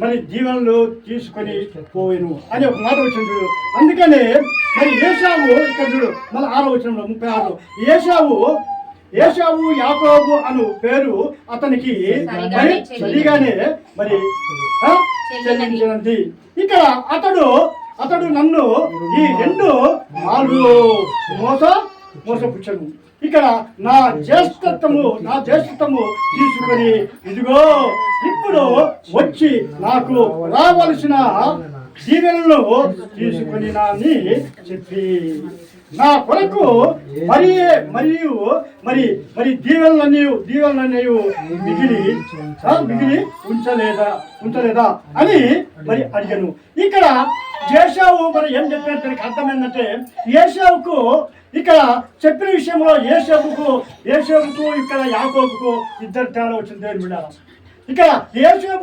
మరి దీవెనలు తీసుకొని పోయిను అని ఒక మాట వచ్చింది చూడు. అందుకనే మరి ఏశావు ఇక్కడ చూడు మళ్ళీ 6వ వచనంలో 36 ఏశావు యాకోబు అను పేరు అతనికి మరి సరిగానే మరి చెల్లించినది. ఇక్కడ అతడు నన్ను ఈ 2 మార్లు మోసపుచ్చను. ఇక్కడ నా జ్యేష్ఠత్వము తీసుకొని ఇదిగో ఇప్పుడు వచ్చి నాకు రావలసిన దీవెనలను తీసుకొని అని చెప్పి నా కొరకు మరి దీవెనలన్నీ మిగిలి ఉంచలేదా అని మరి అడిగాను. ఇక్కడ ఏశావు మరి ఏం చెప్పినట్టు అర్థం ఏంటంటే ఏశావుకు ఇక్కడ చెప్పిన విషయంలో ఏశావుకు ఇక్కడ యాకోబుకు 2 తేడా వచ్చింది. ఇక్కడ ఏశావు